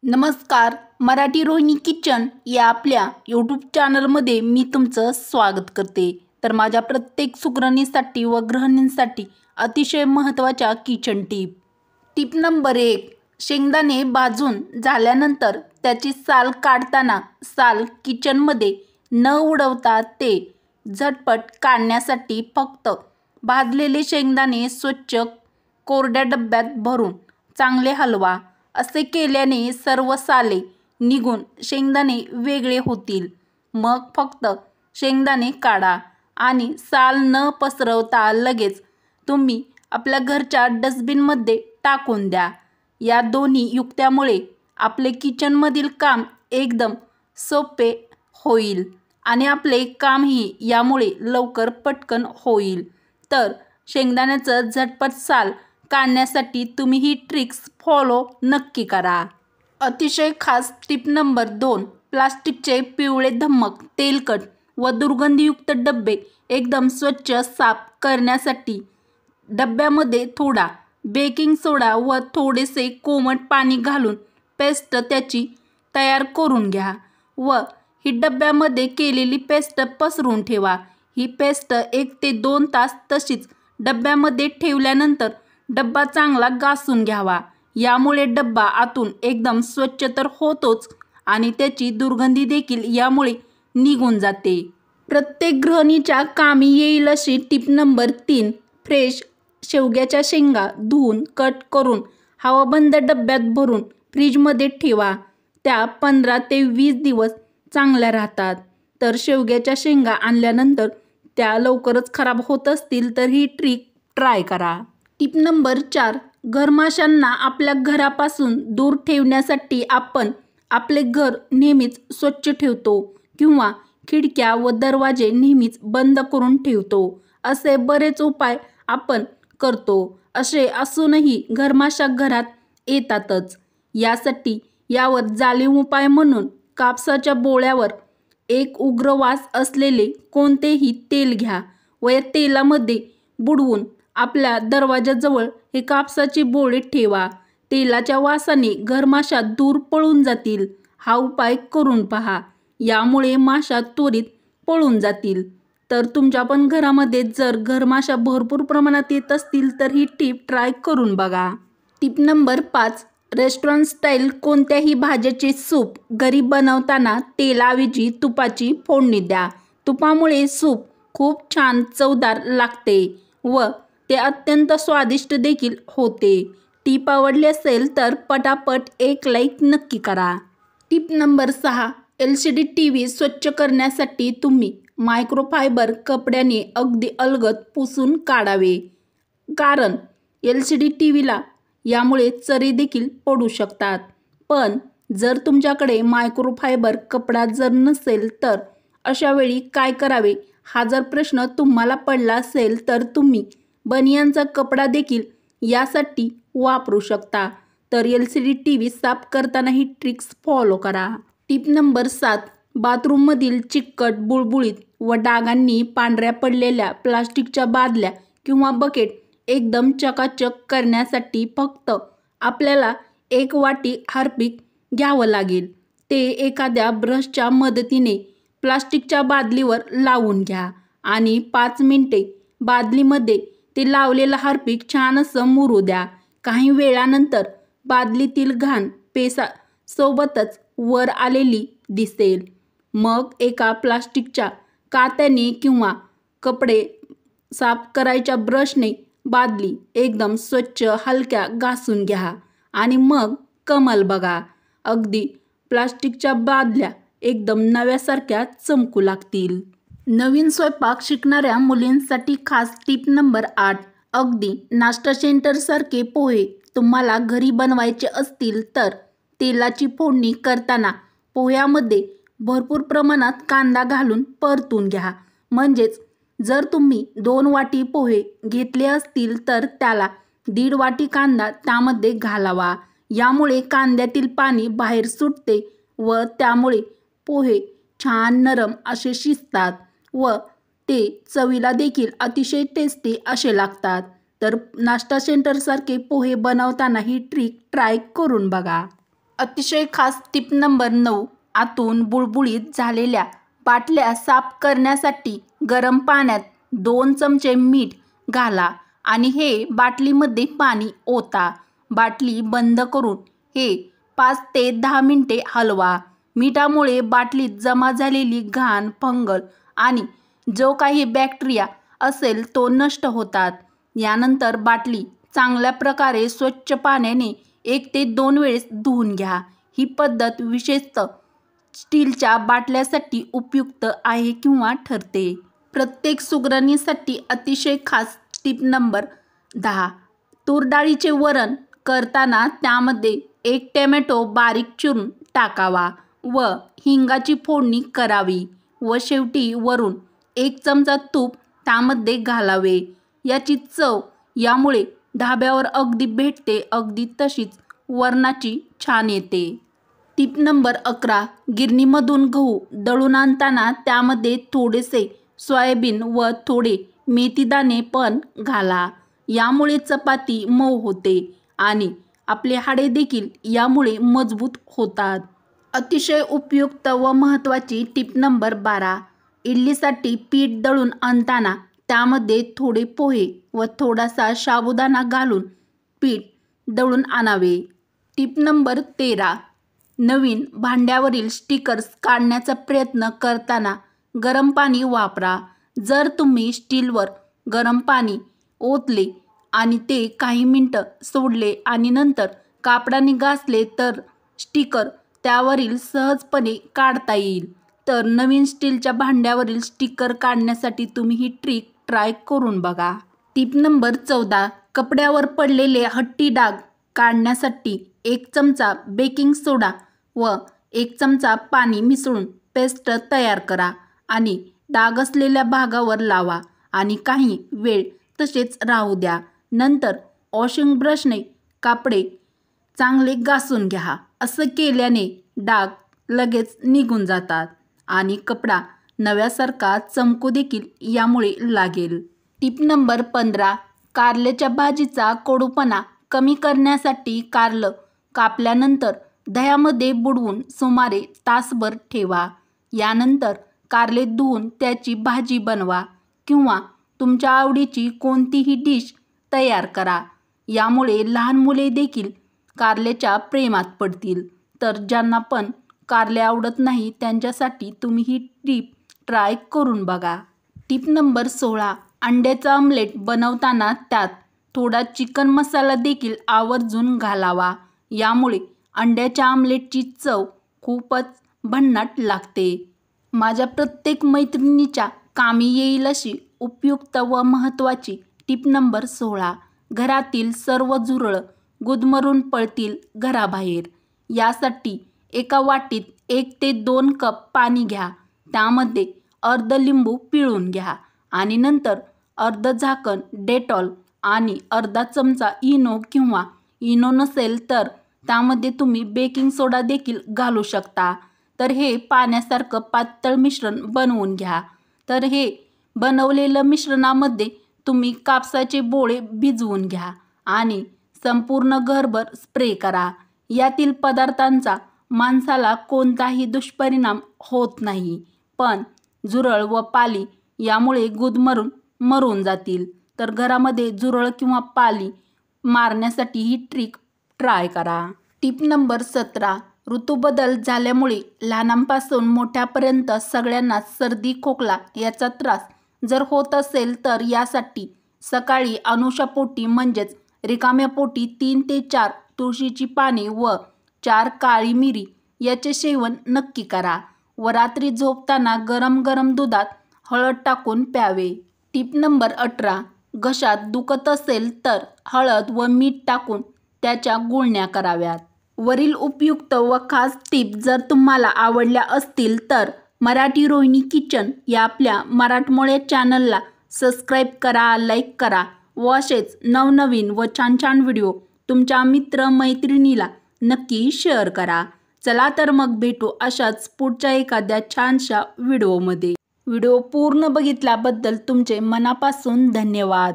नमस्कार. मराठी रोहिणी किचन या आपल्या यूट्यूब चॅनलमध्ये मी तुमचं स्वागत करते. तर माझ्या प्रत्येक सुगरणीसाठी व गृहिणींसाठी अतिशय महत्त्वाच्या किचन टिप नंबर 1. शेंगदाणे भाजून झाल्यानंतर त्याची साल काढताना साल किचनमध्ये न उडवता ते झटपट काढण्यासाठी फक्त भाजलेले शेंगदाणे स्वच्छ कोरड्या डब्यात भरून चांगले हलवा. असे केल्याने सर्व साले निघून शेंगदाणे वेगळे होतील. मग फक्त शेंगदाणे काढा आणि साल न पसरवता लगेच तुम्ही आपल्या घरच्या डस्टबिनमध्ये टाकून द्या. या दोन्ही युक्त्यामुळे आपले किचनमधील काम एकदम सोपे होईल आणि आपले कामही यामुळे लवकर पटकन होईल. तर शेंगदाण्याचं झटपट साल काढण्यासाठी तुम्ही ही ट्रिक्स फॉलो नक्की करा. अतिशय खास टिप नंबर 2. प्लास्टिकचे पिवळे धम्मक तेलकट व दुर्गंधीयुक्त डबे एकदम स्वच्छ साफ करण्यासाठी डब्यामध्ये थोडा बेकिंग सोडा व थोडेसे कोमट पाणी घालून पेस्ट त्याची तयार करून घ्या व ही डब्यामध्ये केलेली पेस्ट पसरून ठेवा. ही पेस्ट 1 ते 2 तास तशीच डब्यामध्ये ठेवल्यानंतर डब्बा चांगला घासून घ्यावा. यामुळे डब्बा आतून एकदम स्वच्छ तर होतोच आणि त्याची दुर्गंधी देखील यामुळे निघून जाते. प्रत्येक गृहिणीच्या कामी येईल अशी टिप नंबर 3. फ्रेश शेवग्याच्या शेंगा धुवून कट करून हवाबंद डब्यात भरून फ्रीजमध्ये ठेवा. त्या 15 ते 20 दिवस चांगल्या राहतात. तर शेवग्याच्या शेंगा आणल्यानंतर त्या लवकरच खराब होत असतील तर ही ट्रिक ट्राय करा. Tip number 4. घरमाशांना आपल्या घरापासून दूर ठेवण्यासाठी आपण आपले घर नेहमीच स्वच्छ ठेवतो किंवा खिडक्या व दरवाजे नेहमीच बंद करून ठेवतो. असे बरेच उपाय आपण करतो. असे असूनही घरमाशा घरात येतातच. यासाठी यावर जालीम उपाय म्हणून कापसाच्या बोळ्यावर एक उग्र वास असलेले कोणतेही तेल घ्या व या तेलामध्ये बुडवून आपल्या दरवाजाजवळ हे कापसाची बोळे ठेवा. तेलाच्या वासाने घरमाशा दूर पळून जातील. हा उपाय करून पहा. यामुळे माशा त्वरित पळून जातील. तर तुमच्या पण घरामध्ये जर घरमाशा भरपूर प्रमाणात येत असतील तर ही टिप ट्राय करून बघा. Tip number 5. रेस्टॉरंट स्टाईल कोणत्याही भाज्याचे सूप घरी बनवताना तेलाऐवजी तुपाची फोडणी द्या. तुपामुळे सूप खूप छान चवदार लागते व ते अत्यंत स्वादिष्ट देखील होते. टिप आवडली असेल तर पटापट एक लाईक नक्की करा. Tip number 6. LCD TV स्वच्छ करण्यासाठी तुम्ही मायक्रोफायबर कपड्याने अगदी अलगद पुसून काढावे. कारण LCD TVला यामुळे चरे देखील पडू शकतात. पण जर तुमच्याकडे मायक्रोफायबर कपडा जर नसेल तर अशा वेळी काय करावे हा जर प्रश्न तुम्हाला पडला असेल तर तुम्ही बनियांचा कपडा देखील यासाठी वापरू शकता. तर LCD TV साफ करताना ही ट्रिक्स फॉलो करा. Tip number 7. बाथरूममधील चिकट, बुळबुळीत व डागांनी पांढऱ्या पडलेल्या प्लास्टिकच्या बादल्या किंवा बकेट एकदम चकाचक करण्यासाठी फक्त आपल्याला 1 वाटी हार्पिक घ्यावं लागेल. ते एखाद्या ब्रशच्या मदतीने प्लास्टिकच्या बादलीवर लावून घ्या आणि 5 मिनिटे बादलीमध्ये ते लावलेलं हार्पिक छान असं मुरू द्या. काही वेळानंतर बादलीतील घाण पेसा सोबतच वर आलेली दिसेल. मग एका प्लास्टिकच्या कात्याने किंवा कपडे साफ करायच्या ब्रशने बादली एकदम स्वच्छ हलक्या घासून घ्या आणि मग कमाल बघा. अगदी प्लास्टिकच्या बादल्या एकदम नव्यासारख्या चमकू लागतील. नवीन स्वयंपाक शिकणाऱ्या मुलींसाठी खास टिप नंबर 8. अगदी नाश्ता सेंटरसारखे पोहे तुम्हाला घरी बनवायचे असतील तर तेलाची फोडणी करताना पोह्यामध्ये भरपूर प्रमाणात कांदा घालून परतून घ्या. म्हणजेच जर तुम्ही 2 वाटी पोहे घेतले असतील तर त्याला 1.5 वाटी कांदा त्यामध्ये घालावा. यामुळे कांद्यातील पाणी बाहेर सुटते व त्यामुळे पोहे छान नरम असे शिजतात व ते चवीला देखील अतिशय टेस्टी असे लागतात. तर नाश्ता सेंटरसारखे पोहे बनवताना ही ट्रिक ट्राय करून बघा. अतिशय खास टिप नंबर 9, आतून बुळबुळीत झालेल्या बाटल्या साफ करण्यासाठी गरम पाण्यात 2 चमचे मीठ घाला आणि हे बाटलीमध्ये पाणी ओता. बाटली बंद करून हे 5 ते 10 मिनिटे हलवा. मिठामुळे बाटलीत जमा झालेली घाण, फंगल आणि जो काही बॅक्टेरिया असेल तो नष्ट होतात. यानंतर बाटली चांगल्या प्रकारे स्वच्छ पाण्याने 1 ते 2 वेळेस धुवून घ्या. ही पद्धत विशेषतः स्टीलच्या बाटल्यासाठी उपयुक्त आहे किंवा ठरते. प्रत्येक सुगरणीसाठी अतिशय खास टिप नंबर 10, तूर डाळीचे वरण करताना त्यामध्ये 1 टोमॅटो बारीक चिरून टाकावा व हिंगाची फोडणी करावी व शेवटी वरून 1 चमचा तूप त्यामध्ये घालावे. याची चव यामुळे ढाब्यावर अगदी भेटते, अगदी तशीच वरणाची छान येते. टिप नंबर 11, गिरणीमधून गहू दळून आणताना त्यामध्ये थोडेसे सोयाबीन व थोडे मेथीदाणे पण घाला. यामुळे चपाती मऊ होते आणि आपले हाडे देखील यामुळे मजबूत होतात. अतिशय उपयुक्त व महत्त्वाची टिप नंबर 12, इडलीसाठी पीठ दळून आणताना त्यामध्ये थोडे पोहे व थोडासा साबुदाणा घालून पीठ दळून आणावे. टिप नंबर 13, नवीन भांड्यावरील स्टिकर्स काढण्याचा प्रयत्न करताना गरम पाणी वापरा. जर तुम्ही स्टीलवर गरम पाणी ओतले आणि ते काही मिनिटं सोडले आणि नंतर कापडाने घासले तर स्टिकर त्यावरील सहजपणे काढता येईल. तर नवीन स्टीलच्या भांड्यावरील स्टिकर काढण्यासाठी तुम्ही ही ट्रिक ट्राय करून बघा. टिप नंबर 14, कपड्यावर पडलेले हट्टी डाग काढण्यासाठी 1 चमचा बेकिंग सोडा व 1 चमचा पाणी मिसळून पेस्ट तयार करा आणि डाग असलेल्या भागावर लावा आणि काही वेळ तसेच राहू द्या. नंतर वॉशिंग ब्रशने कापडे चांगले घासून घ्या. असं केल्याने डाग लगेच निघून जातात आणि कपडा नव्यासारखा चमकू देखील यामुळे लागेल. टिप नंबर 15, कारल्याच्या भाजीचा कडूपणा कमी करण्यासाठी कारलं कापल्यानंतर दह्यामध्ये बुडवून सुमारे तासभर ठेवा. यानंतर कारले धुवून त्याची भाजी बनवा किंवा तुमच्या आवडीची कोणतीही डिश तयार करा. यामुळे लहान मुले देखील कारल्याच्या प्रेमात पडतील. तर ज्यांना पण कारले आवडत नाही त्यांच्यासाठी तुम्ही ही टिप ट्राय करून बघा. टिप नंबर 16, अंड्याचा ऑमलेट बनवताना त्यात थोडा चिकन मसाला देखील आवर्जून घालावा. यामुळे अंड्याच्या ऑमलेटची चव खूपच भन्नाट लागते. माझ्या प्रत्येक मैत्रिणीच्या कामी येईल अशी उपयुक्त व महत्त्वाची टिप नंबर 16, घरातील सर्व झुरळं गुदमरून पळतील घराबाहेर. यासाठी एका वाटीत 1 ते 2 कप पाणी घ्या. त्यामध्ये अर्ध लिंबू पिळून घ्या आणि नंतर अर्ध झाकण डेटॉल आणि अर्धा चमचा इनो किंवा इनो नसेल तर त्यामध्ये तुम्ही बेकिंग सोडा देखील घालू शकता. तर हे पाण्यासारखं पातळ मिश्रण बनवून घ्या. तर हे बनवलेलं मिश्रणामध्ये तुम्ही कापसाचे बोळे भिजवून घ्या आणि संपूर्ण घरभर स्प्रे करा. यातील पदार्थांचा माणसाला कोणताही दुष्परिणाम होत नाही, पण झुरळ व पाली यामुळे गुदमरून मरून जातील. तर घरामध्ये झुरळ किंवा पाली मारण्यासाठी ही ट्रिक ट्राय करा. टिप नंबर 17, ऋतूबदल झाल्यामुळे लहानांपासून मोठ्यापर्यंत सगळ्यांनाच सर्दी खोकला याचा त्रास जर होत असेल तर यासाठी सकाळी अनुशापोटी म्हणजेच रिकाम्या पोटी 3 ते 4 तुळशीची पाने व 4 काळी मिरी याचे सेवन नक्की करा व रात्री झोपताना गरम गरम दुधात हळद टाकून प्यावे. टिप नंबर 18, घशात दुखत असेल तर हळद व मीठ टाकून त्याच्या गुळण्या कराव्यात. वरील उपयुक्त व खास टिप जर तुम्हाला आवडल्या असतील तर मराठी रोहिणी किचन या आपल्या मराठमोळ्या चॅनलला सबस्क्राईब करा, लाईक करा व असेच नवनवीन व छान छान व्हिडिओ तुमच्या मित्रमैत्रिणीला नक्की शेअर करा. चला तर मग भेटू अशाच पुढच्या एखाद्या छानशा व्हिडिओमध्ये. व्हिडिओ पूर्ण बघितल्याबद्दल तुमचे मनापासून धन्यवाद.